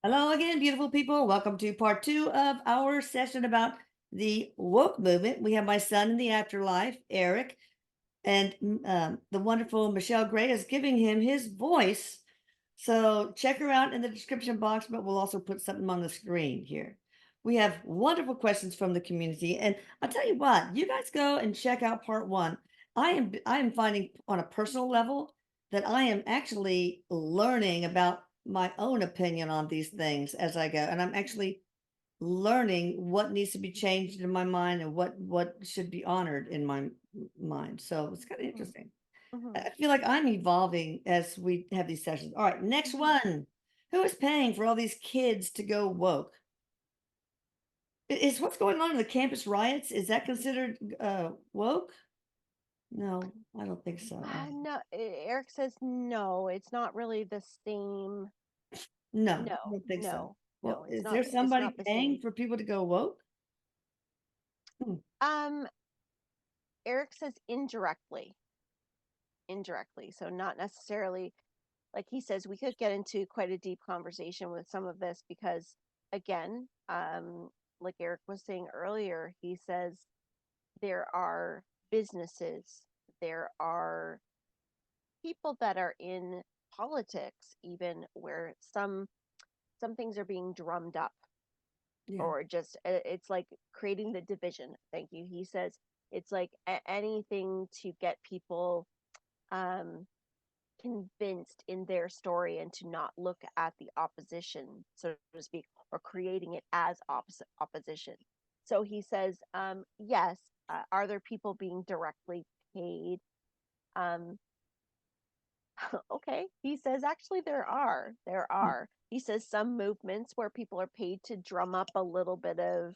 Hello again, beautiful people. Welcome to part two of our session about the woke movement. We have my son in the afterlife, Erik, and the wonderful Michelle Gray is giving him his voice. So check her out in the description box, but we'll also put something on the screen here. We have wonderful questions from the community, and I'll tell you what, you guys go and check out part one. I am finding on a personal level that I am actually learning about my own opinion on these things as I go, and I'm actually learning what needs to be changed in my mind and what should be honored in my mind. So it's kind of Mhm, interesting. mhm, I feel like I'm evolving as we have these sessions. All right, next mhm. one. Who is paying for all these kids to go woke? Is what's going on in the campus riots? Is that considered woke? No, I don't think so. No, Eric says no, it's not really the same. No, I No, don't think so. no, Well, no, is there it's somebody not the paying same. for people to go woke? Hmm. Um, Eric says indirectly. So not necessarily, like he says, we could get into quite a deep conversation with some of this because, again, like Eric was saying earlier, he says there are businesses, there are people that are in politics, even where some things are being drummed up Yeah. or just it's like creating the division. Thank you. He says it's like anything to get people um convinced in their story and to not look at the opposition, so to speak, or creating it as opposite opposition. So he says, yes, are there people being directly paid? um Okay. He says actually there Hmm. are. He says some movements where people are paid to drum up a little bit of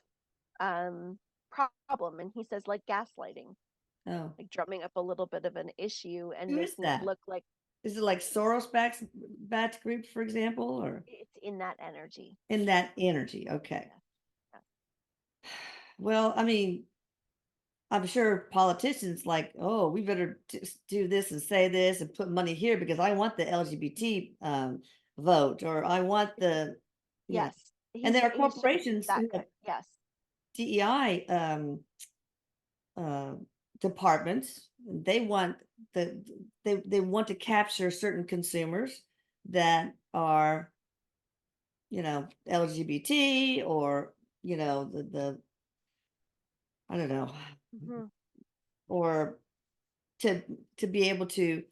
um problem, and he says like gaslighting, Oh, like drumming up a little bit of an issue and who is making it that? look like Is it like Soros backs bat groups, for example, or it's in that energy. in that energy? Okay. Yeah. Yeah. Well, I mean, I'm sure politicians like, oh, we better do this and say this and put money here because I want the LGBT vote or I want the, you know, Yes. and there are He's just corporations that who have guy. Yes. DEI uh, departments. They want they want to capture certain consumers that are, LGBT or the I don't know, Hmm. or to be able to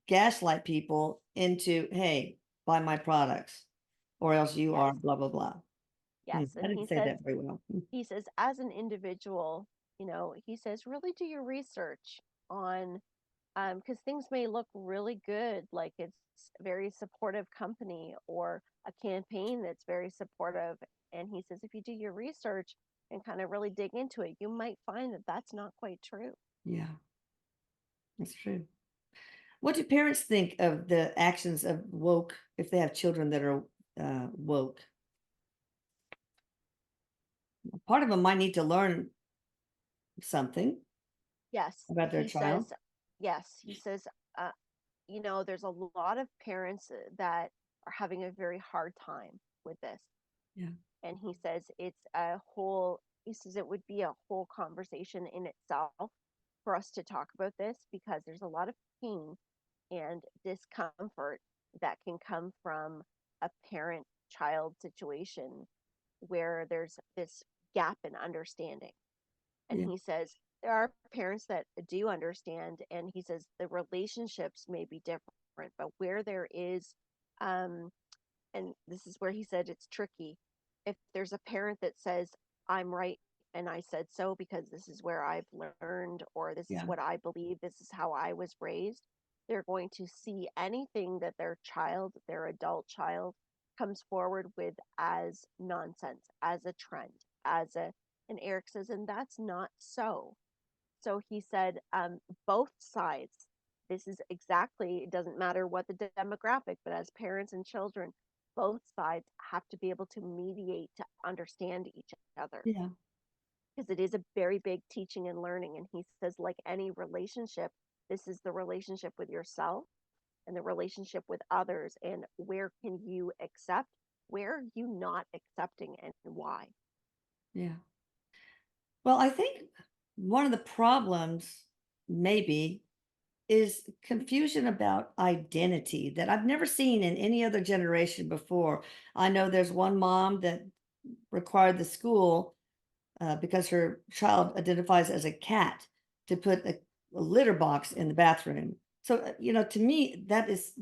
gaslight people into, hey, buy my products or else you Yes. are blah blah blah. Yes. I And didn't say that very well. he says as an individual, he says really do your research on because things may look really good, like it's a very supportive company or a campaign that's very supportive. And he says, if you do your research and kind of really dig into it, you might find that that's not quite true. Yeah, that's true. What do parents think of the actions of woke if they have children that are woke? Part of them might need to learn something Yes, about their he child. says, yes, he says, uh, there's a lot of parents that are having a very hard time with this. Yeah. And he says it would be a whole conversation in itself for us to talk about this because there's a lot of pain and discomfort that can come from a parent child situation where there's this gap in understanding. And Yeah. he says there are parents that do understand, and he says the relationships may be different, but where there is, um, and this is where he said it's tricky. If there's a parent that says, I'm right and I said so because this is where I've learned, or this is Yeah. what I believe, this is how I was raised, they're going to see anything that their child, their adult child, comes forward with as nonsense, as a trend, and Eric says, and that's not so. So he said, both sides, this is exactly, it doesn't matter what the demographic, but as parents and children, both sides have to be able to mediate to understand each other Yeah. because it is a very big teaching and learning. And he says, like any relationship, this is the relationship with yourself and the relationship with others. And where can you accept? where are you not accepting and why? Yeah. Well, I think one of the problems maybe is confusion about identity that I've never seen in any other generation before. I know there's one mom that required the school, because her child identifies as a cat, to put a litter box in the bathroom. So, to me, that is,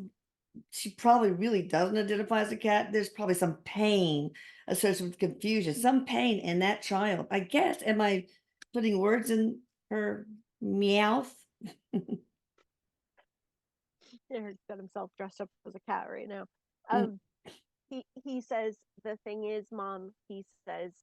she probably really doesn't identify as a cat. There's probably some pain associated with confusion, some pain in that child. I guess. Am I putting words in her meowth? Eric's got himself dressed up as a cat right now. Mm, Um, he says the thing is, Mom. He says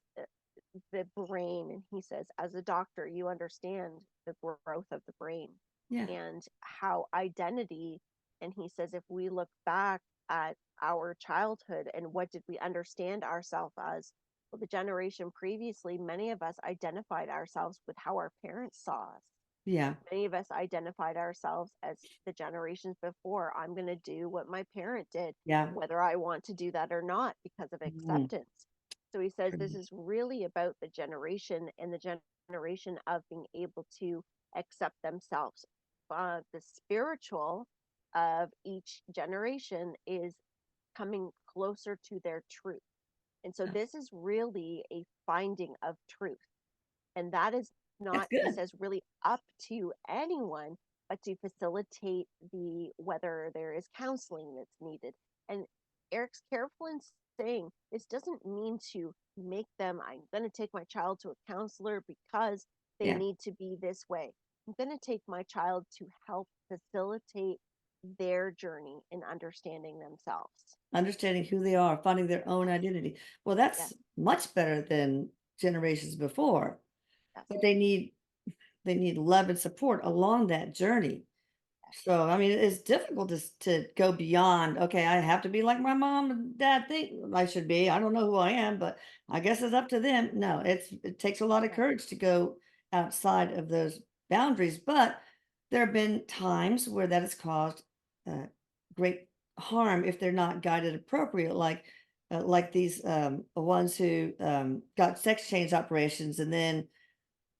the brain, and he says, as a doctor, you understand the growth of the brain yeah, and how identity. And he says, if we look back at our childhood and what did we understand ourselves as? Well, the generation previously, many of us identified ourselves with how our parents saw us. yeah, Many of us identified ourselves as the generations before. I'm going to do what my parent did, yeah. whether I want to do that or not, because of Mm, acceptance. So he says this true. is really about the generation and the generation of being able to accept themselves. The spiritual of each generation is coming closer to their truth. And so Yeah, this is really a finding of truth. And that is that's not, he good. says, really up to anyone, but to facilitate the whether there is counseling that's needed. And Eric's careful in saying this doesn't mean to make them, I'm going to take my child to a counselor because they Yeah. need to be this way. I'm going to take my child to help facilitate their journey in understanding themselves. Understanding who they are, finding their own Yes, identity. Well, yes, that's much better than generations before, yes, but they need love and support along that journey. yes, So, I mean, it's difficult to go beyond, okay, I have to be like my mom and dad think I should be. I don't know who I am, but I guess it's up to them. No, it takes a lot of yes, courage to go outside of those boundaries. But there have been times where that has caused uh, great harm if they're not guided appropriate, like these ones who got sex change operations and then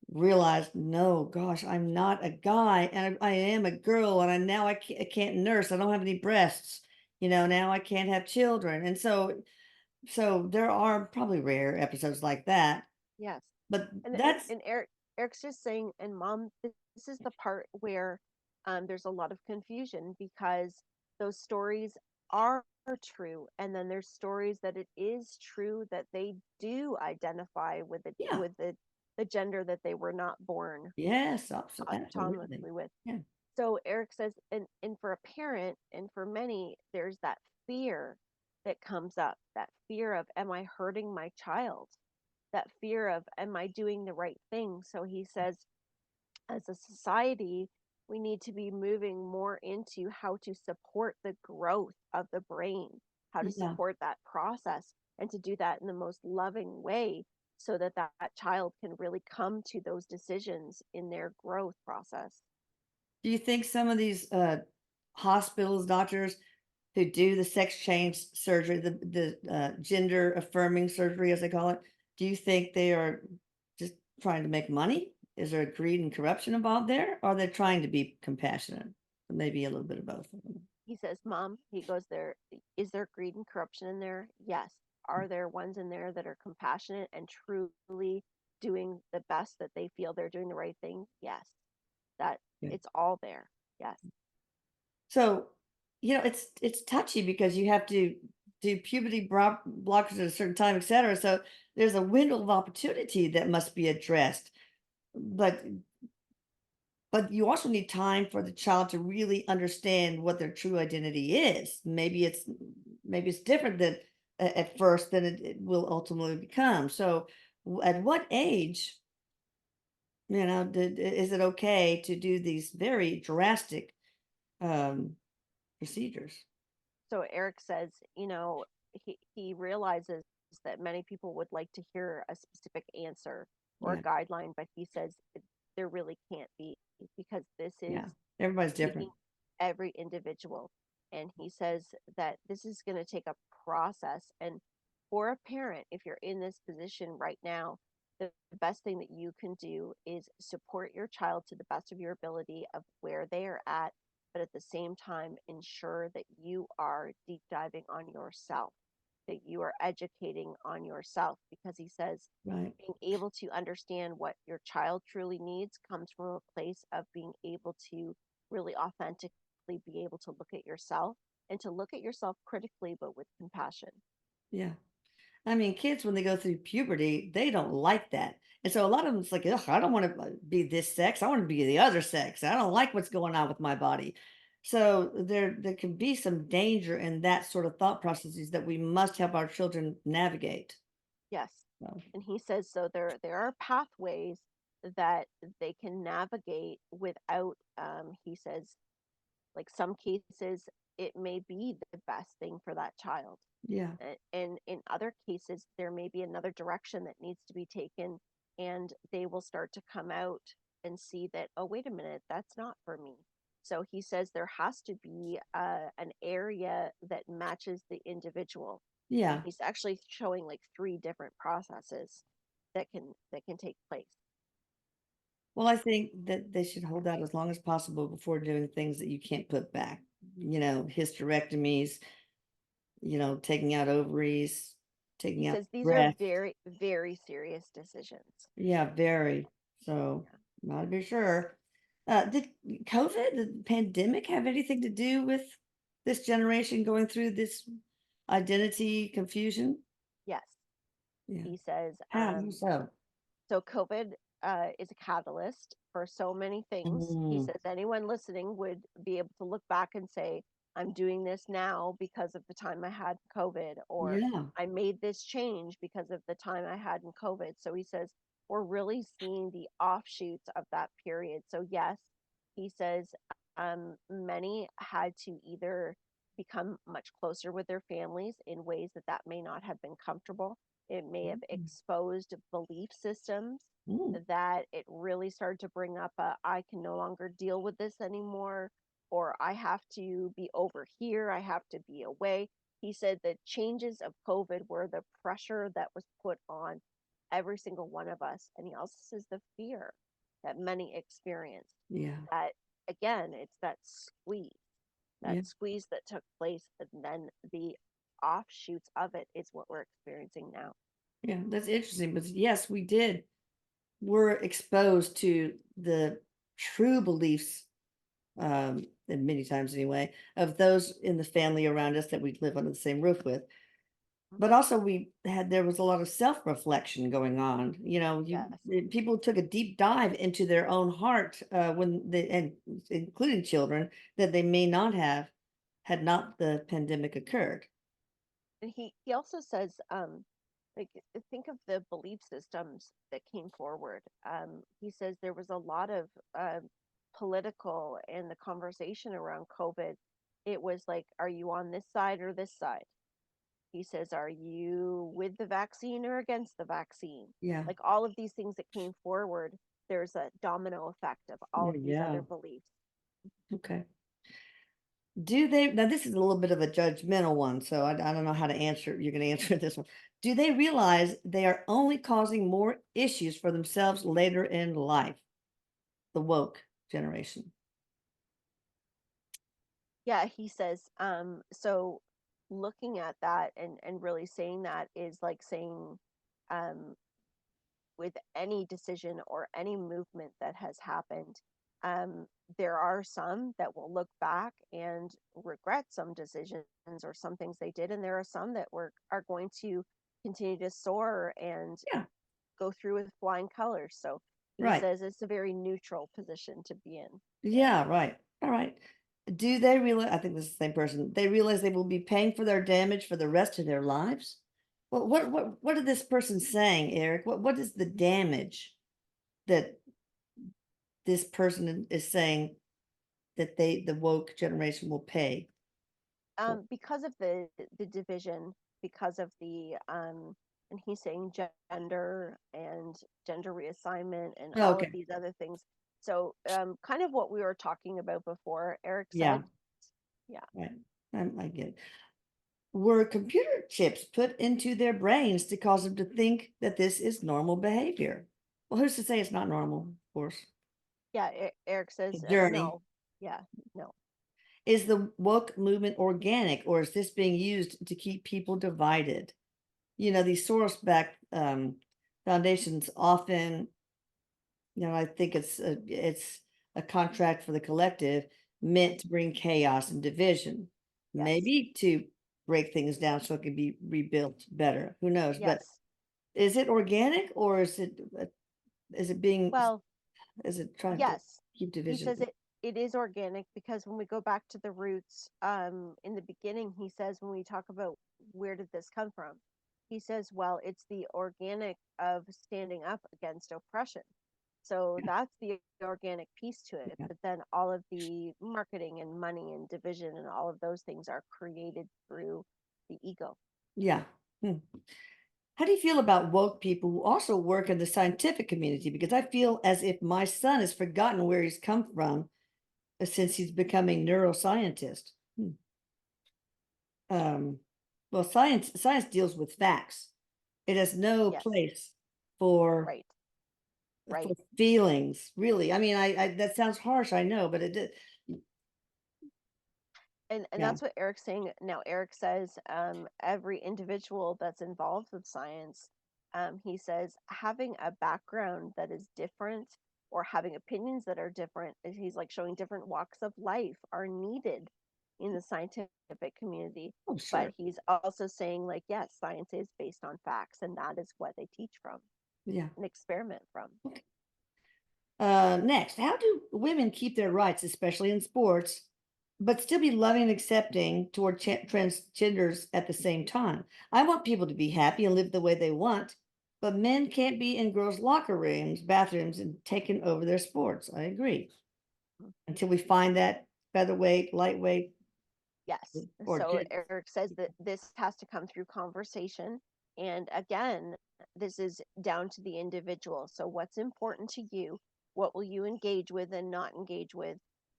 realized, no, gosh, I'm not a guy and I am a girl and I can't nurse. I don't have any breasts. Now I can't have children. And so there are probably rare episodes like that, yes. but And that's Eric's just saying, and Mom, this is the part where there's a lot of confusion because those stories are true, and then there's stories that it is true that they do identify with yeah. the gender that they were not born Yes, absolutely. autonomously with. Yeah. So Eric says, and for a parent and for many, there's that fear that comes up, that fear of, am I hurting my child? That fear of, am I doing the right thing? So he says, as a society, we need to be moving more into how to support the growth of the brain, how to Yeah. support that process, and to do that in the most loving way so that that child can really come to those decisions in their growth process. Do you think some of these hospitals, doctors who do the sex change surgery, the gender affirming surgery, as they call it, do you think they are just trying to make money? Is there greed and corruption involved there? Or are they trying to be compassionate? Maybe a little bit of both. He says, Mom, he goes, there is there greed and corruption in there? Yes. Are there ones in there that are compassionate and truly doing the best that they feel they're doing the right thing? Yes. That Yeah. it's all there. Yes. So, it's touchy because you have to do puberty blockers at a certain time, et cetera. So there's a window of opportunity that must be addressed. But But you also need time for the child to really understand what their true identity is. Maybe it's different than at first than it will ultimately become. So, at what age, is it okay to do these very drastic um, procedures? So Eric says, he realizes that many people would like to hear a specific answer or a Yeah, guideline, but he says there really can't be because this yeah. is Everybody's taking different. every individual. And he says that this is going to take a process. And for a parent, if you're in this position right now, the best thing that you can do is support your child to the best of your ability of where they are at, but at the same time, ensure that you are deep diving on yourself, that you are educating on yourself, because he says Right. being able to understand what your child truly needs comes from a place of being able to really authentically be able to look at yourself and to look at yourself critically, but with compassion. Yeah. I mean, kids, when they go through puberty, they don't like that. And so a lot of them, it's like, ugh, I don't want to be this sex. I want to be the other sex. I don't like what's going on with my body. So there can be some danger in that sort of thought processes that we must help our children navigate. Yes. So, And he says so there are pathways that they can navigate without he says like some cases it may be the best thing for that child. yeah, And in other cases, there may be another direction that needs to be taken, and they will start to come out and see that, oh, wait a minute, that's not for me. So he says there has to be an area that matches the individual, and yeah. he's actually showing like three different processes that can take place. Well, I think that they should hold out as long as possible before doing things that you can't put back. Hysterectomies, taking out ovaries, He taking out says these are breasts. very, very serious decisions. Yeah, very. So, Yeah. not to be sure. Did COVID, the pandemic, have anything to do with this generation going through this identity confusion? Yes. Yeah. He says, How so? so COVID is a catalyst for so many things. He Mm, says anyone listening would be able to look back and say, I'm doing this now because of the time I had COVID, or yeah. I made this change because of the time I had in COVID. So he says we're really seeing the offshoots of that period. So yes, he says many had to either become much closer with their families in ways that may not have been comfortable. It may have Mm, exposed belief systems mm, that it really started to bring up I can no longer deal with this anymore, or I have to be over here, I have to be away. He said the changes of COVID were the pressure that was put on every single one of us. And he also says the fear that many experienced. yeah. That again, it's Yeah. that squeeze that took place, and then the offshoots of it is what we're experiencing now. Yeah. That's interesting. But yes, we did. We're exposed to the true beliefs, and many times anyway, of those in the family around us that we live under the same roof with. But also there was a lot of self-reflection going on. Yes. People took a deep dive into their own heart, and including children, that they may not have had not the pandemic occurred. And he also says like think of the belief systems that came forward. He says there was a lot of political and the conversation around COVID. It was like, are you on this side or this side? He says, are you with the vaccine or against the vaccine? Yeah. Like all of these things that came forward, there's a domino effect of all Yeah, of these other yeah. beliefs. Okay. Do they now this is a little bit of a judgmental one, so I don't know how to answer you're gonna answer this one. Do they realize they are only causing more issues for themselves later in life? The woke generation. Yeah, he says, so looking at that and really saying that is like saying, um, with any decision or any movement that has happened, um, there are some that will look back and regret some decisions or some things they did, and there are some that are going to continue to soar and Yeah, go through with flying colors. So he right. says it's a very neutral position to be in. Yeah. Yeah, right. All right. Do they realize I think this is the same person. They realize they will be paying for their damage for the rest of their lives? Well, what is this person saying, Eric? What is the damage that this person is saying that the woke generation will pay for? Because of the division, because of the and he's saying gender and gender reassignment and Oh, all of okay. these other things. So kind of what we were talking about before, Eric Yeah, said. Yeah. right. I get it. were computer chips put into their brains to cause them to think that this is normal behavior? Well, who's to say it's not normal, of course? Yeah, Eric The says journey. no. Yeah, no. Is the woke movement organic, or is this being used to keep people divided? These Soros-backed foundations often, I think it's a contract for the collective meant to bring chaos and division, Yes. maybe to break things down so it can be rebuilt better. Who knows? But Yes. is it organic, or is it being Well, is it trying to yes. keep He division? says it is organic because when we go back to the roots, in the beginning, he says when we talk about where did this come from, he says, well, it's the organic of standing up against oppression. So Yeah, that's the organic piece to it. yeah, But then all of the marketing and money and division and all of those things are created through the ego. yeah. Hmm. How do you feel about woke people who also work in the scientific community? Because I feel as if my son has forgotten where he's come from since he's becoming neuroscientist. Hmm. Um, well, science deals with facts. It has no Yes, place for right, right. feelings, really. I mean, I that sounds harsh, I know, but it did. And Yeah. that's what Eric's saying now. Eric says every individual that's involved with science, he says having a background that is different or having opinions that are different, he's like showing different walks of life are needed in the scientific community. Oh, But sure. he's also saying, like, yes, science is based on facts, and that is what they teach from Yeah. and experiment from. Next, how do women keep their rights, especially in sports, but still be loving and accepting toward transgenders at the same time? I want people to be happy and live the way they want, but men can't be in girls' locker rooms, bathrooms, and taking over their sports. I agree. Until we find that featherweight, lightweight, Yes. or So Eric says that this has to come through conversation. And again, this is down to the individual. So, what's important to you? What will you engage with and not engage with?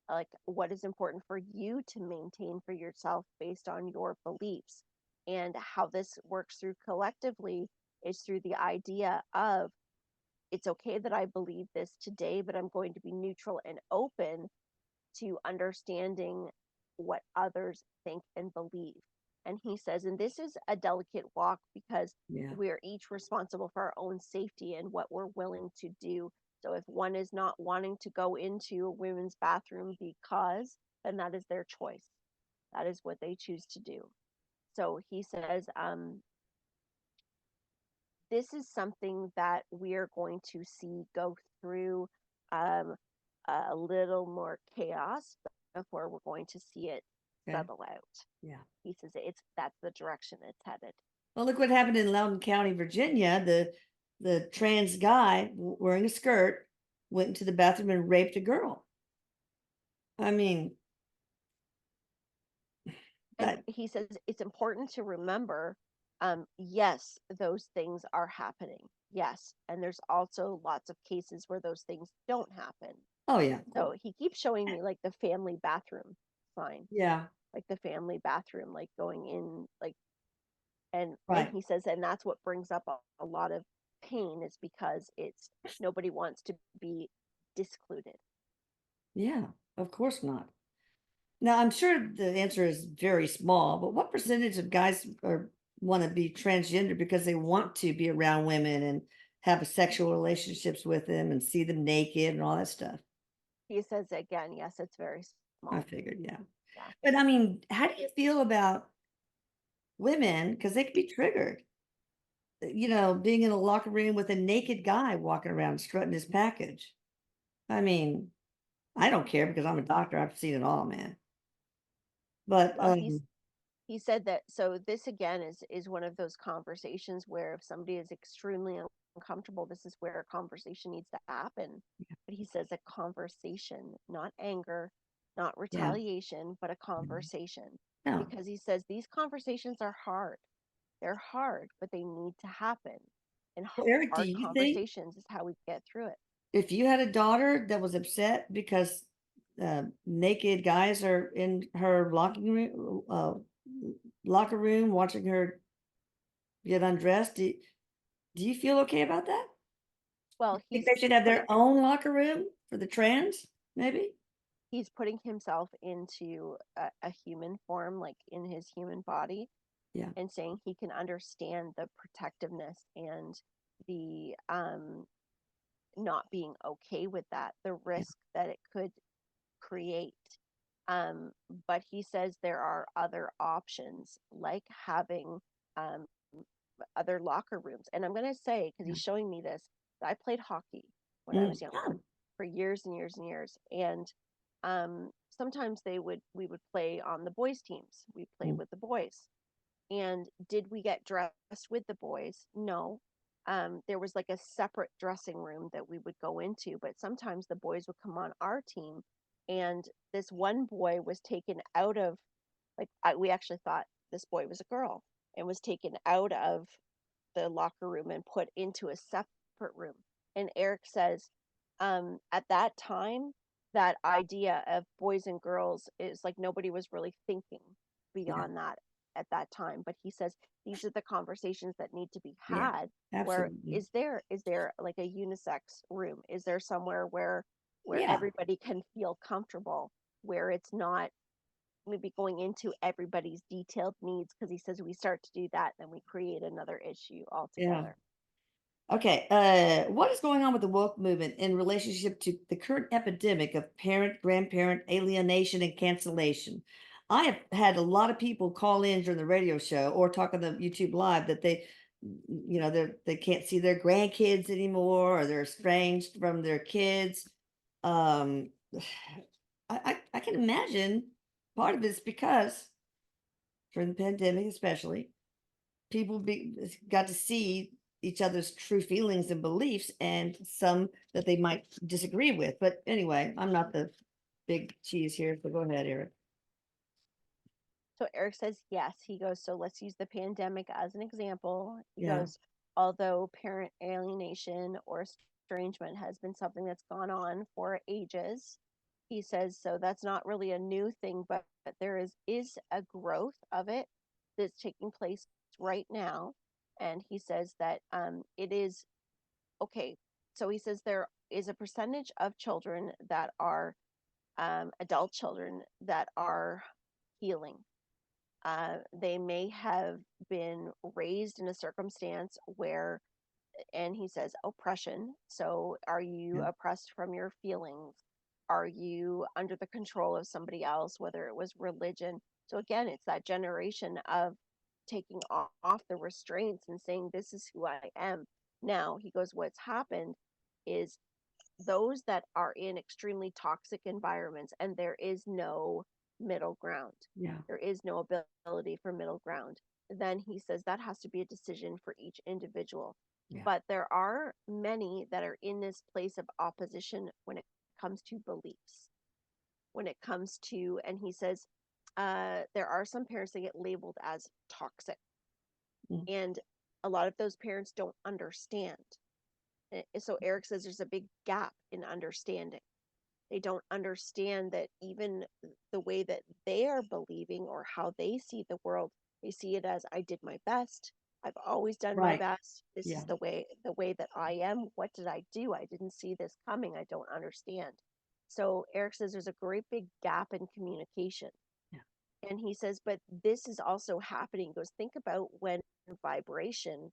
Like, what is important for you to maintain for yourself based on your beliefs? And how this works through collectively is through the idea of it's okay that I believe this today, but I'm going to be neutral and open to understanding what others think and believe. And he says, and this is a delicate walk because yeah. we're each responsible for our own safety and what we're willing to do. So if one is not wanting to go into a women's bathroom because, then that is their choice. That is what they choose to do. So he says, this is something that we are going to see go through um, a little more chaos before we're going to see it Okay. settle out. Yeah. He says it's that's the direction it's headed. Well, look what happened in Loudoun County, Virginia. The trans guy wearing a skirt went into the bathroom and raped a girl. I mean, And that. he says it's important to remember, yes, those things are happening. Yes, and there's also lots of cases where those things don't happen. Oh yeah, of So course. he keeps showing me like the family bathroom sign, Yeah, like the family bathroom, like going in, like and right. he says, and that's what brings up a lot of pain is because it's nobody wants to be discluded. Yeah, of course not. Now, I'm sure the answer is very small, but what percentage of guys are want to be transgender because they want to be around women and have sexual relationships with them and see them naked and all that stuff? He says again, yes, it's very I small. figured, yeah. Yeah. But I mean, how do you feel about women? Because they can be triggered, being in a locker room with a naked guy walking around strutting his package. I mean, I don't care because I'm a doctor. I've seen it all, man. But Well, he said that so this again is one of those conversations where if somebody is extremely uncomfortable, this is where a conversation needs to happen. But he says a conversation, not anger, not yeah, retaliation, but a mhm. conversation. No. Because he says these conversations are hard. They're hard, but they need to happen. And Well, Eric, do hard you think conversations is how we get through it. if you had a daughter that was upset because naked guys are in her locker room, locker room watching her get undressed. Do you feel okay about that? Well, Think they should have putting their own locker room for the trans, maybe? he's putting himself into a human form, like in his human body, Yeah, and saying he can understand the protectiveness and the not being okay with that, the yeah, risk that it could create. Um, but he says there are other options, like having um, other locker rooms. And I'm going to say, because yeah. he's showing me this, I played hockey when I was younger Oh, for years and years and years. And sometimes we would play on the boys' teams. We played mm, with the boys. And did we get dressed with the boys? No. There was like a separate dressing room that we would go into, but sometimes the boys would come on our team, and this one boy was taken out of, we actually thought this boy was a girl, and was taken out of the locker room and put into a separate room. And Erik says, at that time, that idea of boys and girls is like nobody was really thinking yeah, beyond that at that time. But he says these are the conversations that need to be yeah, had. Where absolutely. is there like a unisex room? Is there somewhere where Yeah, everybody can feel comfortable, where it's not maybe going into everybody's detailed needs? Because he says we start to do that, then we create another issue yeah. altogether. Okay, what is going on with the woke movement in relationship to the current epidemic of parent grandparent alienation and cancellation? I have had a lot of people call in during the radio show or talk on the YouTube live that they can't see their grandkids anymore or they're estranged from their kids. Um, I can imagine part of it's because during the pandemic, especially people got to see each other's true feelings and beliefs and some that they might disagree with. But anyway, I'm not the big cheese here, so go ahead, Eric. So Erik says yes. He goes, so let's use the pandemic as an example. He Yeah, goes, although parent alienation or estrangement has been something that's gone on for ages, he says, so that's not really a new thing, but there is a growth of it that's taking place right now. And he says that it is okay. So he says there is a percentage of children that are adult children that are healing. They may have been raised in a circumstance where, and he says, oppression. So, are you yeah, oppressed from your feelings? Are you under the control of somebody else, whether it was religion? So, again, it's that generation of taking off the restraints and saying, this is who I am. Now, he goes, what's happened is those that are in extremely toxic environments and there is no middle ground, yeah, there is no ability for middle ground, then he says that has to be a decision for each individual. yeah, But there are many that are in this place of opposition when it comes to beliefs, when it comes to, and he says there are some parents that get labeled as toxic, mm, and a lot of those parents don't understand. So Erik says there's a big gap in understanding. They don't understand that even the way that they are believing or how they see the world, they see it as I did my best. I've always done my right. best. This is Yeah, the way that I am. What did I do? I didn't see this coming. I don't understand. So Erik says there's a great big gap in communication. yeah, And he says, but this is also happening. He goes, think about when vibration,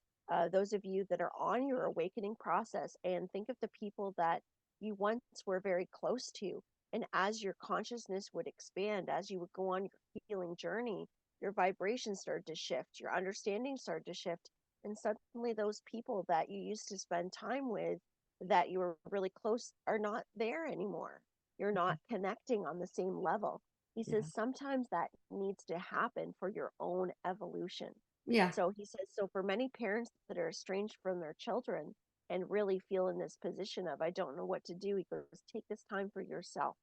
those of you that are on your awakening process, and think of the people that you once were very close to. And as your consciousness would expand, as you would go on your healing journey, your vibration started to shift, your understanding started to shift. And suddenly, those people that you used to spend time with, that you were really close, are not there anymore. You're not connecting on the same level. He yeah, says sometimes that needs to happen for your own evolution. yeah. So he says, so for many parents that are estranged from their children and really feel in this position of, I don't know what to do, he goes, take this time for yourself.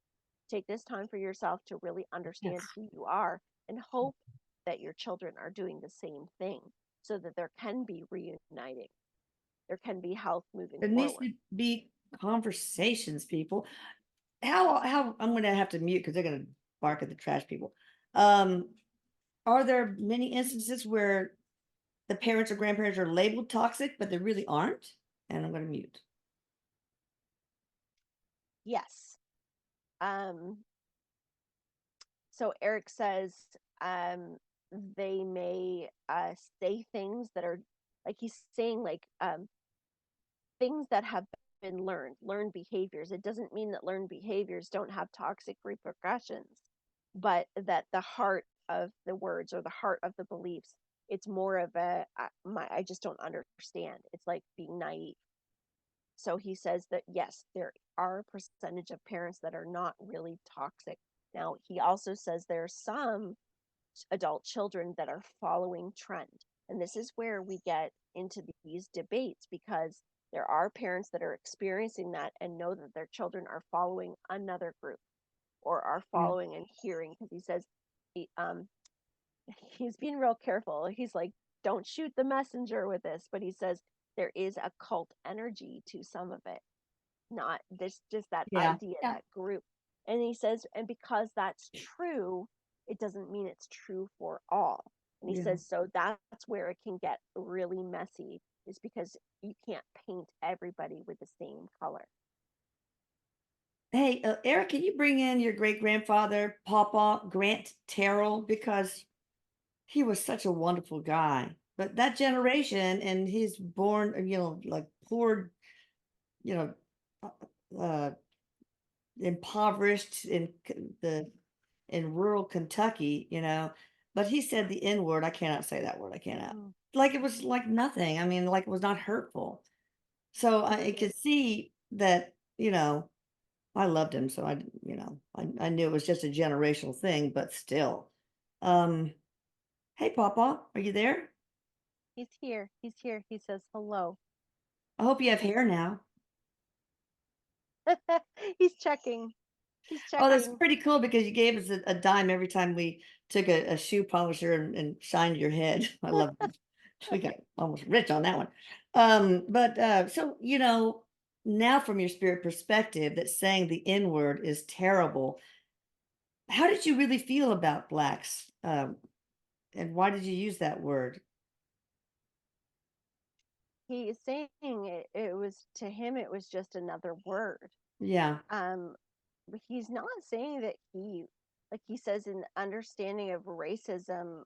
Take this time for yourself to really understand Yes. who you are and hope that your children are doing the same thing so that there can be reuniting. There can be health moving There needs forward. to be conversations, people. How I'm gonna have to mute because they're gonna bark at the trash people. Um, are there many instances where the parents or grandparents are labeled toxic, but they really aren't? And I'm going to mute. Yes. Um, so Erik says um, they may say things that are like he's saying like things that have been learned behaviors. It doesn't mean that learned behaviors don't have toxic repercussions, but that the heart of the words or the heart of the beliefs, it's more of I just don't understand. It's like being naive. So he says that yes, there are a percentage of parents that are not really toxic. Now, he also says there are some adult children that are following trend. And this is where we get into these debates because there are parents that are experiencing that and know that their children are following another group or are Yeah. following and hearing because he says he, he's being real careful. He's like, don't shoot the messenger with this, but he says there is a cult energy to some of it, not this, just that Yeah. idea, Yeah. that group. And he says, and because that's true, it doesn't mean it's true for all. And he Yeah. says, so that's where it can get really messy, is because you can't paint everybody with the same color. Hey, Eric, can you bring in your great grandfather, Papa Grant Terrell? Because he was such a wonderful guy. But that generation, and he's born, like poor, you know, uh, uh, impoverished in rural Kentucky, but he said the N word. I cannot say that word. I cannot. Mm. Like it was like nothing. I mean, like it was not hurtful. So I could see that, I loved him. So I knew it was just a generational thing, but still. Um, hey, Papa, are you there? He's here. He's here. He says hello. I hope you have hair now. He's checking. He's Oh, that's checking. pretty cool because you gave us a dime every time we took a shoe polisher and shined your head. I love that. We got almost rich on that one. But so now from your spirit perspective, that saying the N word is terrible. How did you really feel about blacks? And why did you use that word? He is saying it was to him, it was just another word. Yeah, Um, but he's not saying that like he says in understanding of racism,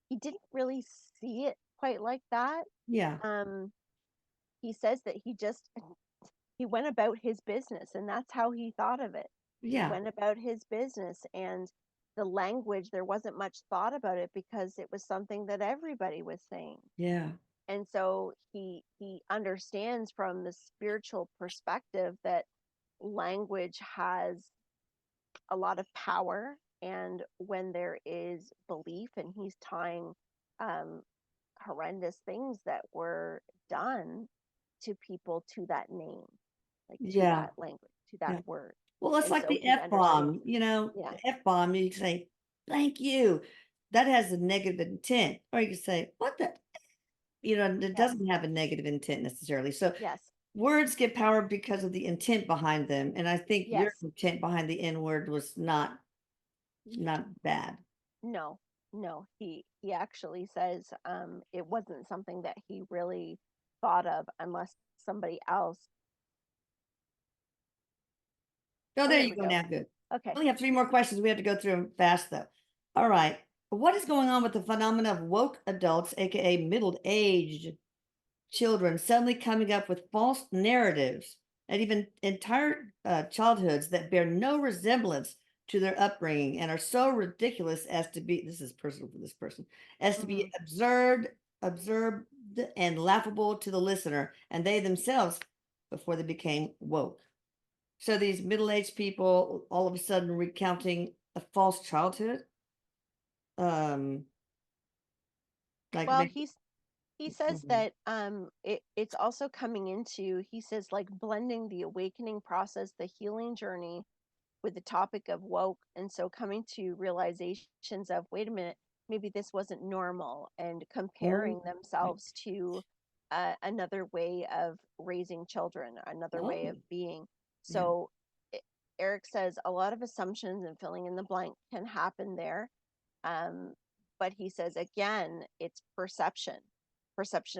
he didn't really see it quite like that. yeah, Um, he says that he went about his business and that's how he thought of it. He yeah, went about his business and the language, there wasn't much thought about it because it was something that everybody was saying. yeah, And so he understands from the spiritual perspective that language has a lot of power, and when there is belief, and he's tying um, horrendous things that were done to people to that name, like to yeah, that language, to that yeah. word. Well, it's And like so the he F understands bomb, it. Yeah. the F bomb, you can say, thank you. That has a negative intent. Or you can say, what the, it Yes. doesn't have a negative intent necessarily. So Yes. words get power because of the intent behind them. And I think your Yes. intent behind the N word was not bad. No. No. He actually says it wasn't something that he really thought of unless somebody else. Oh, Oh, there there you we go go. now. Good. Okay. We only have three more questions. We have to go through them fast, though. All right. What is going on with the phenomena of woke adults, aka middle-aged children, suddenly coming up with false narratives and even entire childhoods that bear no resemblance to their upbringing and are so ridiculous as to be, this is personal for this person, as to be Hmm. observed and laughable to the listener and they themselves before they became woke. So these middle-aged people all of a sudden recounting a false childhood, um, like Well, maybe, he says that it's also coming into, he says, like blending the awakening process, the healing journey with the topic of woke, and so coming to realizations of, wait a minute, maybe this wasn't normal, and oh, comparing themselves to another way of raising children, another way oh, of being. yeah, So Eric says a lot of assumptions and filling in the blank can happen there. Um, but he says again, it's perception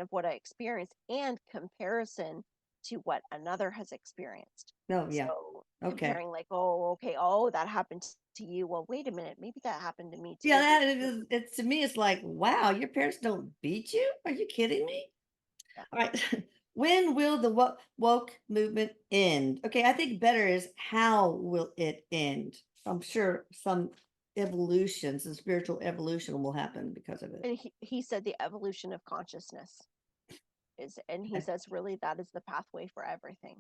of what I experienced and comparison to what another has experienced. No, yeah. So Okay. comparing, like, oh, okay, oh, that happened to you. Well, wait a minute, maybe that happened to me Yeah, too. that is, it's to me, it's like, wow, your parents don't beat you? Are you kidding me? Yeah. All right. When will the woke movement end? Okay, I think better is how will it end? I'm sure some evolution, some spiritual evolution will happen because of it. And he said the evolution of consciousness is, and he Okay. says really that is the pathway for everything,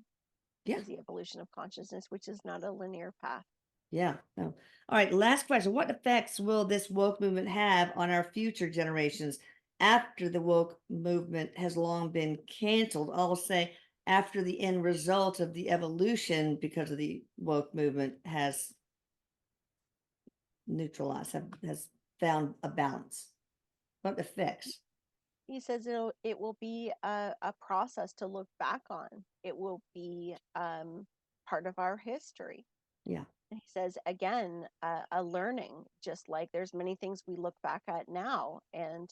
Yeah. is the evolution of consciousness, which is not a linear path. Yeah. No. All right. Last question. What effects will this woke movement have on our future generations after the woke movement has long been canceled? I'll say after the end result of the evolution because of the woke movement has neutralized, has found a balance. What effects? He says it will be a process to look back on. It will be part of our history. Yeah. And he says again, a learning, just like there's many things we look back at now and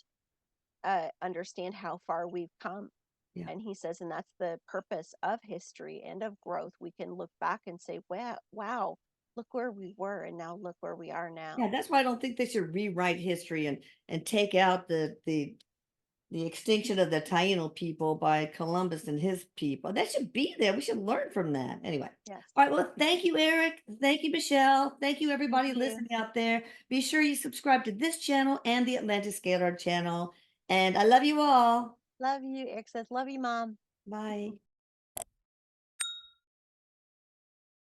understand how far we've come. Yeah. And he says, and that's the purpose of history and of growth. We can look back and say, wow, look where we were, and now look where we are Yeah. now. That's why I don't think they should rewrite history and take out the extinction of the Taino people by Columbus and his people. That should be there. We should learn from that. Anyway. Yes. All right. Well, thank you, Eric. Thank you, Michelle. Thank you, Thank everybody you. listening out there. Be sure you subscribe to this channel and the Atlantic Scalar channel. And I love you all. Love you. Eric says, love you, Mom. Bye.